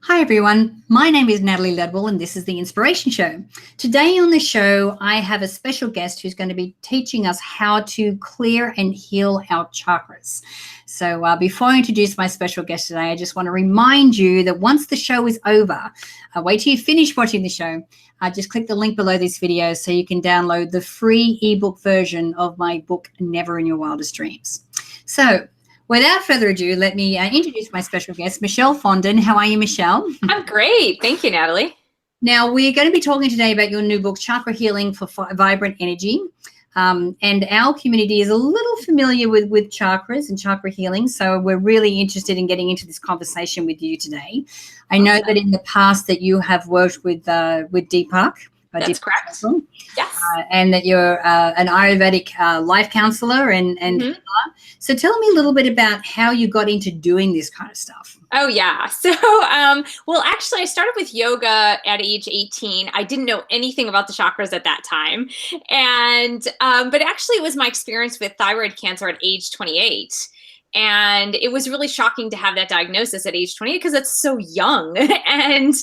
Hi everyone, my name is Natalie Ledwell and this is The Inspiration Show. Today on the show, I have a special guest who's going to be teaching us how to clear and heal our chakras. So before I introduce my special guest today, I just want to remind you that once the show is over, wait till you finish watching the show. Just click the link below this video so you can download the free ebook version of my book, Never in Your Wildest Dreams. So without further ado, let me introduce my special guest, Michelle Fondin. How are you, Michelle? I'm great. Thank you, Natalie. Now, we're going to be talking today about your new book, Chakra Healing for Vibrant Energy. And our community is a little familiar with chakras and chakra healing. So we're really interested in getting into this conversation with you today. I know that in the past that you have worked with Deepak. That's correct. Yes. And that you're an Ayurvedic life counselor and So tell me a little bit about how you got into doing this kind of stuff. Oh, yeah. So, well, actually, I started with yoga at age 18. I didn't know anything about the chakras at that time. And, but actually it was my experience with thyroid cancer at age 28. And it was really shocking to have that diagnosis at age 28 because it's so young. And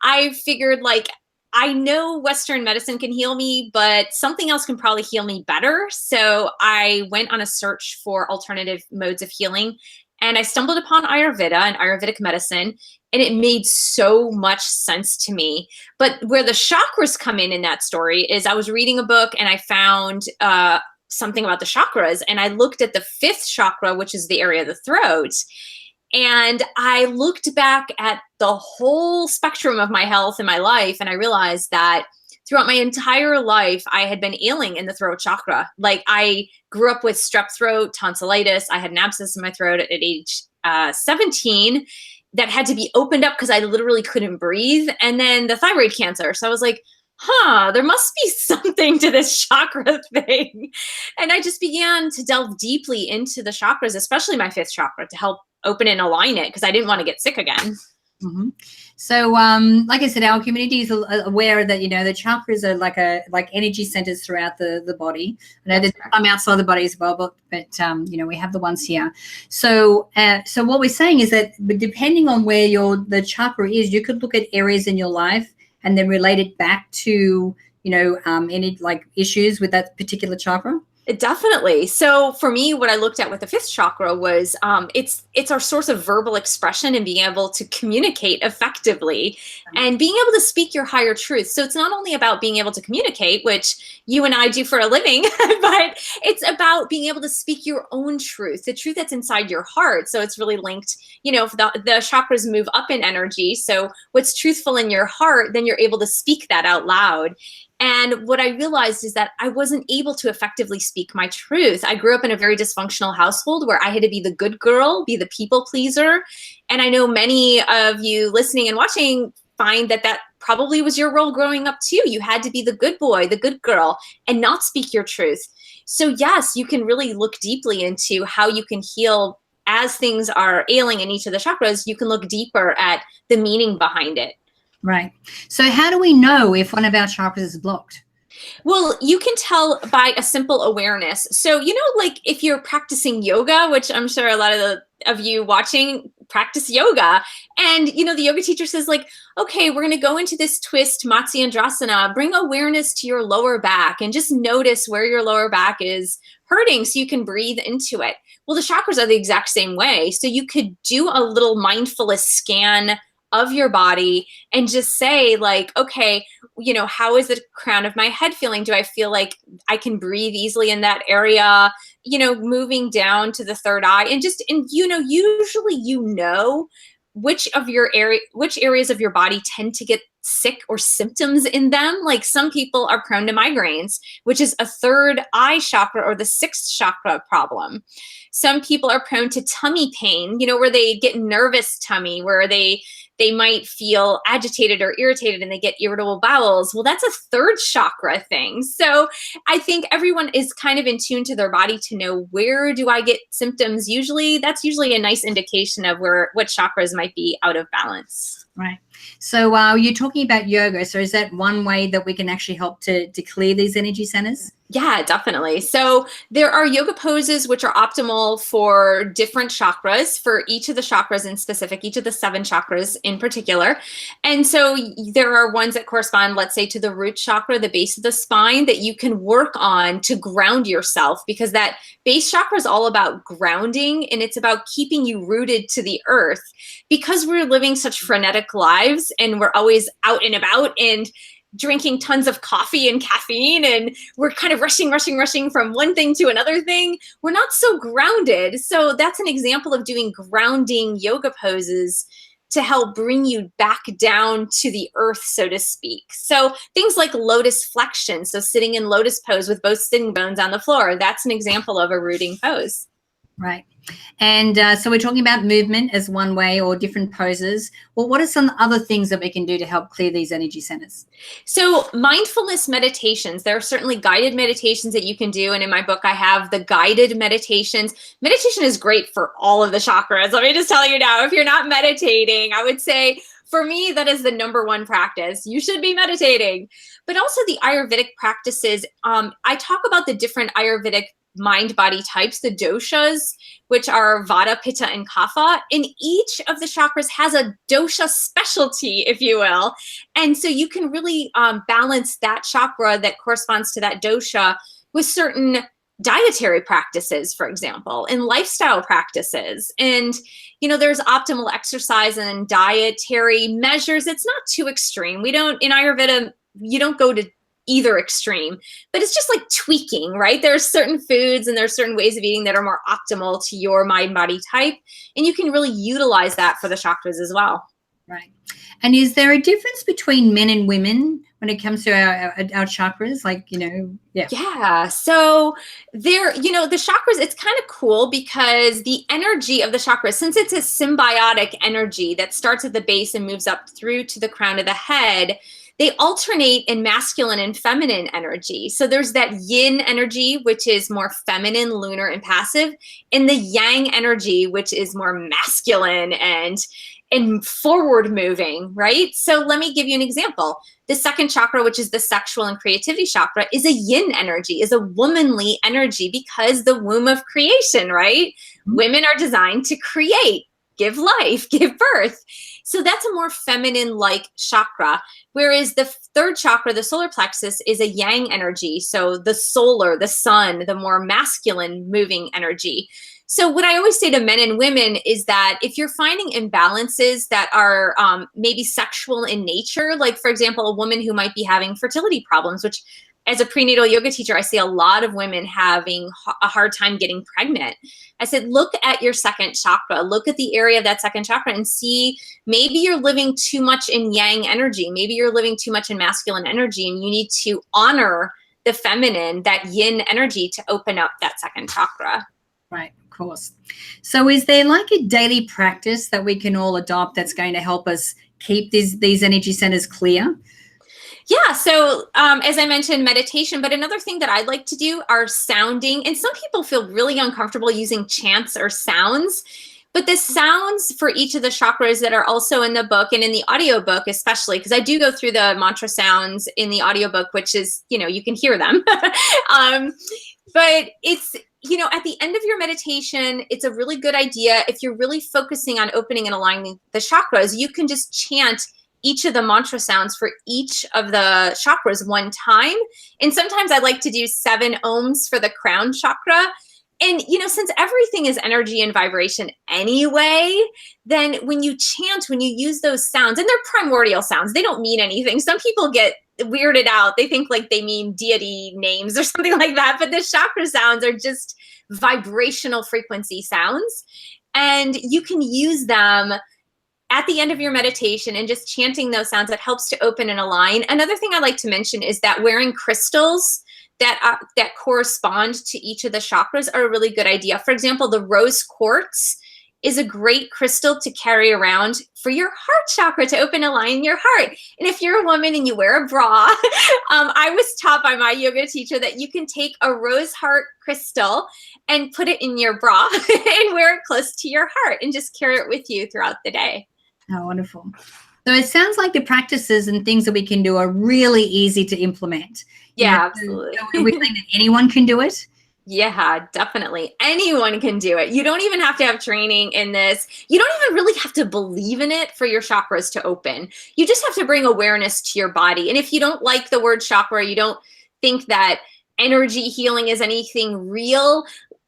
I figured, like, I know Western medicine can heal me, but something else can probably heal me better. So I went on a search for alternative modes of healing, and I stumbled upon Ayurveda and Ayurvedic medicine, and it made so much sense to me. But where the chakras come in that story is I was reading a book and I found something about the chakras, and I looked at the fifth chakra, which is the area of the throat. And I looked back at the whole spectrum of my health and my life, and I realized that throughout my entire life, I had been ailing in the throat chakra. Like, I grew up with strep throat, tonsillitis. I had an abscess in my throat at age 17 that had to be opened up because I literally couldn't breathe. And then the thyroid cancer. So I was like, there must be something to this chakra thing. And I just began to delve deeply into the chakras, especially my fifth chakra, to help open and align it because I didn't want to get sick again. So, like I said, our community is aware that, you know, the chakras are like energy centers throughout the body. I know there's some outside the body as well, but you know, we have the ones here. So, so what we're saying is that depending on where the chakra is, you could look at areas in your life and then relate it back to, you know, any like issues with that particular chakra. Definitely. So for me, what I looked at with the fifth chakra was it's our source of verbal expression and being able to communicate effectively and being able to speak your higher truth. So it's not only about being able to communicate, which you and I do for a living, but it's about being able to speak your own truth, the truth that's inside your heart. So it's really linked, you know, if the chakras move up in energy. So what's truthful in your heart, then you're able to speak that out loud. And what I realized is that I wasn't able to effectively speak my truth. I grew up in a very dysfunctional household where I had to be the good girl, be the people pleaser. And I know many of you listening and watching find that that probably was your role growing up too. You had to be the good boy, the good girl, and not speak your truth. So yes, you can really look deeply into how you can heal as things are ailing in each of the chakras. You can look deeper at the meaning behind it. Right. So how do we know if one of our chakras is blocked? Well, you can tell by a simple awareness. So, you know, like if you're practicing yoga, which I'm sure a lot of you watching practice yoga, and, you know, the yoga teacher says like, okay, we're going to go into this twist, Matsyendrasana, bring awareness to your lower back and just notice where your lower back is hurting so you can breathe into it. Well, the chakras are the exact same way. So you could do a little mindfulness scan of your body and just say like, okay, you know, how is the crown of my head feeling? Do I feel like I can breathe easily in that area? You know, moving down to the third eye and you know, usually, you know, which areas of your body tend to get sick or symptoms in them. Like some people are prone to migraines, which is a third eye chakra or the sixth chakra problem. Some people are prone to tummy pain, you know, where they get nervous tummy, where they might feel agitated or irritated and they get irritable bowels. Well, that's a third chakra thing. So I think everyone is kind of in tune to their body to know, where do I get symptoms? That's usually a nice indication of what chakras might be out of balance. Right. So you're talking about yoga. So is that one way that we can actually help to clear these energy centers? Yeah, definitely. So there are yoga poses which are optimal for different chakras, for each of the chakras in specific, each of the 7 chakras in particular. And so there are ones that correspond, let's say, to the root chakra, the base of the spine, that you can work on to ground yourself, because that base chakra is all about grounding, and it's about keeping you rooted to the earth. Because we're living such frenetic lives and we're always out and about and drinking tons of coffee and caffeine, and we're kind of rushing from one thing to another thing, we're not so grounded. So that's an example of doing grounding yoga poses to help bring you back down to the earth, so to speak. So things like lotus flexion, so sitting in lotus pose with both sitting bones on the floor, that's an example of a rooting pose. Right. And so we're talking about movement as one way, or different poses. Well, what are some other things that we can do to help clear these energy centers? So mindfulness meditations, there are certainly guided meditations that you can do. And in my book, I have the guided meditations. Meditation is great for all of the chakras. Let me just tell you now, if you're not meditating, I would say for me, that is the #1 practice. You should be meditating. But also the Ayurvedic practices. I talk about the different Ayurvedic mind-body types, the doshas, which are Vata, Pitta, and Kapha. And each of the chakras has a dosha specialty, if you will. And so you can really balance that chakra that corresponds to that dosha with certain dietary practices, for example, and lifestyle practices. And, there's optimal exercise and dietary measures. It's not too extreme. We don't, in Ayurveda, you don't go to either extreme, but it's just like tweaking, right? There's certain foods and there's certain ways of eating that are more optimal to your mind body type. And you can really utilize that for the chakras as well. Right. And is there a difference between men and women when it comes to our chakras? Yeah. So there, the chakras, it's kind of cool because the energy of the chakras, since it's a symbiotic energy that starts at the base and moves up through to the crown of the head, they alternate in masculine and feminine energy. So there's that yin energy, which is more feminine, lunar, and passive, and the yang energy, which is more masculine and forward moving, right? So let me give you an example. The second chakra, which is the sexual and creativity chakra, is a yin energy, is a womanly energy, because the womb of creation, right? Mm-hmm. Women are designed to create, give life, give birth. So that's a more feminine-like chakra. Whereas the third chakra, the solar plexus, is a yang energy. So the solar, the sun, the more masculine moving energy. So what I always say to men and women is that if you're finding imbalances that are maybe sexual in nature, like, for example, a woman who might be having fertility problems, which as a prenatal yoga teacher, I see a lot of women having a hard time getting pregnant. I said, look at your second chakra, look at the area of that second chakra and see, maybe you're living too much in yang energy. Maybe you're living too much in masculine energy, and you need to honor the feminine, that yin energy, to open up that second chakra. Right, of course. So is there like a daily practice that we can all adopt that's going to help us keep these energy centers clear? Yeah. So as I mentioned, meditation, but another thing that I'd like to do are sounding. And some people feel really uncomfortable using chants or sounds, but the sounds for each of the chakras that are also in the book and in the audiobook, especially, because I do go through the mantra sounds in the audiobook, which is, you can hear them. But it's, at the end of your meditation, it's a really good idea. If you're really focusing on opening and aligning the chakras, you can just chant each of the mantra sounds for each of the chakras one time. And sometimes I like to do 7 ohms for the crown chakra. And, since everything is energy and vibration anyway, then when you chant, when you use those sounds, and they're primordial sounds, they don't mean anything. Some people get weirded out. They think like they mean deity names or something like that. But the chakra sounds are just vibrational frequency sounds. And you can use them at the end of your meditation and just chanting those sounds. That helps to open and align. Another thing I like to mention is that wearing crystals that correspond to each of the chakras are a really good idea. For example, the rose quartz is a great crystal to carry around for your heart chakra, to open and align your heart. And if you're a woman and you wear a bra, I was taught by my yoga teacher that you can take a rose heart crystal and put it in your bra and wear it close to your heart and just carry it with you throughout the day. Oh, wonderful. So it sounds like the practices and things that we can do are really easy to implement. Yeah, absolutely. So are we saying that anyone can do it? Yeah, definitely. Anyone can do it. You don't even have to have training in this. You don't even really have to believe in it for your chakras to open. You just have to bring awareness to your body. And if you don't like the word chakra, you don't think that energy healing is anything real,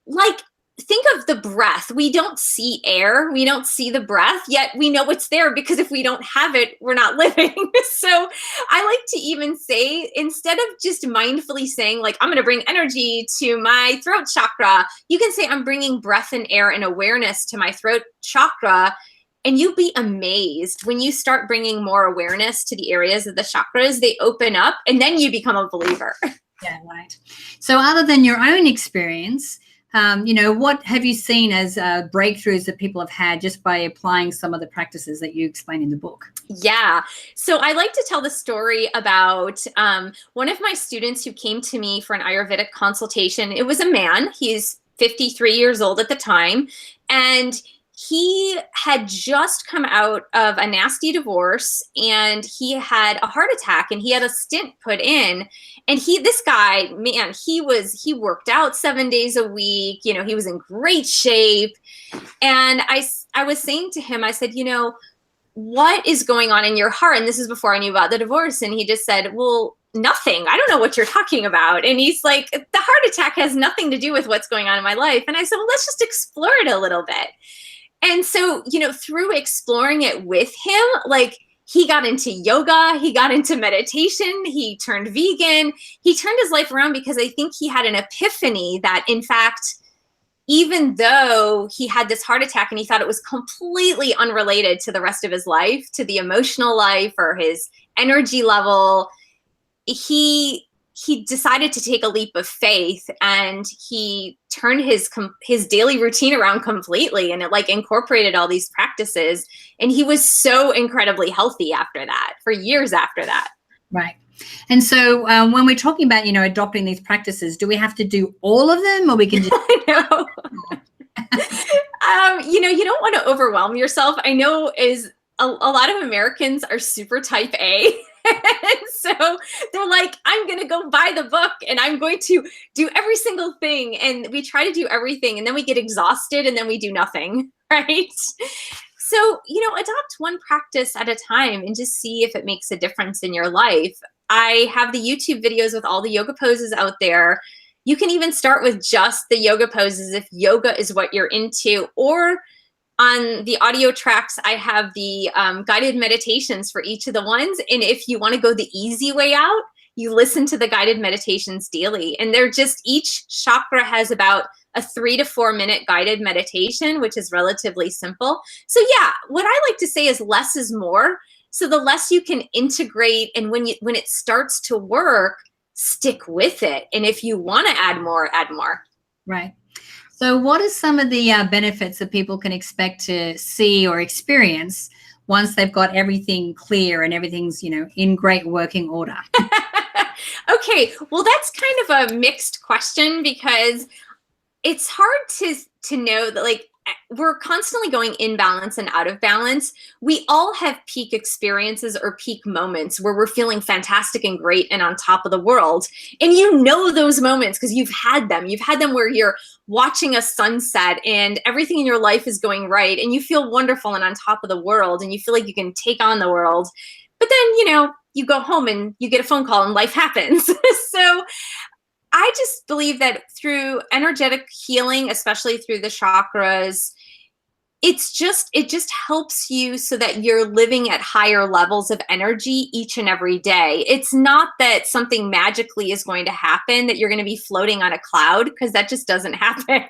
like, think of the breath. We don't see air. We don't see the breath, yet we know it's there, because if we don't have it, we're not living. So I like to even say, instead of just mindfully saying, like, I'm going to bring energy to my throat chakra, you can say, I'm bringing breath and air and awareness to my throat chakra. And you'll be amazed when you start bringing more awareness to the areas of the chakras, they open up, and then you become a believer. Yeah, right. So other than your own experience, what have you seen as breakthroughs that people have had just by applying some of the practices that you explain in the book? Yeah. So I like to tell the story about one of my students who came to me for an Ayurvedic consultation. It was a man. He's 53 years old at the time. And he had just come out of a nasty divorce, and he had a heart attack, and he had a stent put in. And this guy, man, he worked out 7 days a week. He was in great shape. And I was saying to him, I said, what is going on in your heart? And this is before I knew about the divorce. And he just said, well, nothing. I don't know what you're talking about. And he's like, the heart attack has nothing to do with what's going on in my life. And I said, well, let's just explore it a little bit. And so, through exploring it with him, like, he got into yoga, he got into meditation, he turned vegan, he turned his life around, because I think he had an epiphany that, in fact, even though he had this heart attack and he thought it was completely unrelated to the rest of his life, to the emotional life or his energy level, he decided to take a leap of faith, and he turned his daily routine around completely, and it incorporated all these practices, and he was so incredibly healthy after that, for years after that. Right. And so when we're talking about, adopting these practices, do we have to do all of them, or we can just... I know. You don't want to overwhelm yourself. I know a lot of Americans are super type A. So they're like, I'm going to go buy the book and I'm going to do every single thing. And we try to do everything, and then we get exhausted, and then we do nothing, right? So, adopt one practice at a time and just see if it makes a difference in your life. I have the YouTube videos with all the yoga poses out there. You can even start with just the yoga poses if yoga is what you're into, or on the audio tracks, I have the guided meditations for each of the ones. And if you want to go the easy way out, you listen to the guided meditations daily. And they're just, each chakra has about a 3 to 4 minute guided meditation, which is relatively simple. So yeah, what I like to say is less is more. So the less you can integrate, and when it starts to work, stick with it. And if you want to add more, add more. Right. So what are some of the benefits that people can expect to see or experience once they've got everything clear and everything's, in great working order? Okay, well, that's kind of a mixed question, because it's hard to know that, we're constantly going in balance and out of balance. We all have peak experiences or peak moments where we're feeling fantastic and great and on top of the world. And those moments because you've had them. You've had them where you're watching a sunset and everything in your life is going right, and you feel wonderful and on top of the world, and you feel like you can take on the world. But then, you go home and you get a phone call and life happens. So I just believe that through energetic healing, especially through the chakras, it just helps you so that you're living at higher levels of energy each and every day. It's not that something magically is going to happen, that you're going to be floating on a cloud, because that just doesn't happen.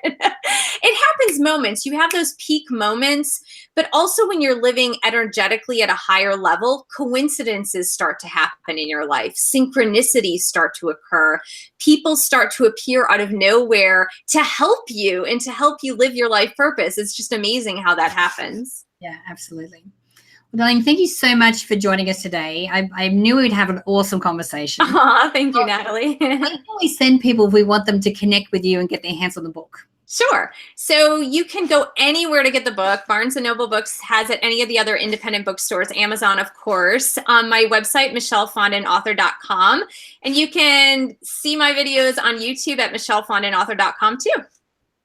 It happens moments. You have those peak moments, but also when you're living energetically at a higher level, coincidences start to happen in your life. Synchronicities start to occur. People start to appear out of nowhere to help you and to help you live your life purpose. It's just amazing how that happens. Yeah, absolutely. Well, darling, thank you so much for joining us today. I knew we'd have an awesome conversation. Thank you, Natalie. Where can we send people if we want them to connect with you and get their hands on the book? Sure. So you can go anywhere to get the book. Barnes & Noble Books has it, any of the other independent bookstores, Amazon, of course. On my website, michellefondinauthor.com. And you can see my videos on YouTube at michellefondinauthor.com too.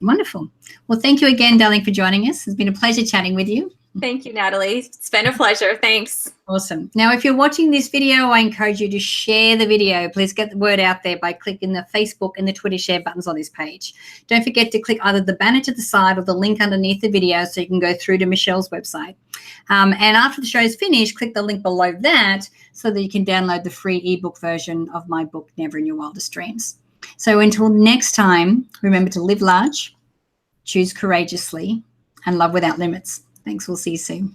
Wonderful. Well, thank you again, darling, for joining us. It's been a pleasure chatting with you. Thank you, Natalie. It's been a pleasure. Thanks. Awesome. Now, if you're watching this video, I encourage you to share the video. Please get the word out there by clicking the Facebook and the Twitter share buttons on this page. Don't forget to click either the banner to the side or the link underneath the video so you can go through to Michelle's website. And after the show is finished, click the link below that so that you can download the free ebook version of my book, Never in Your Wildest Dreams. So until next time, remember to live large, choose courageously, and love without limits. Thanks. We'll see you soon.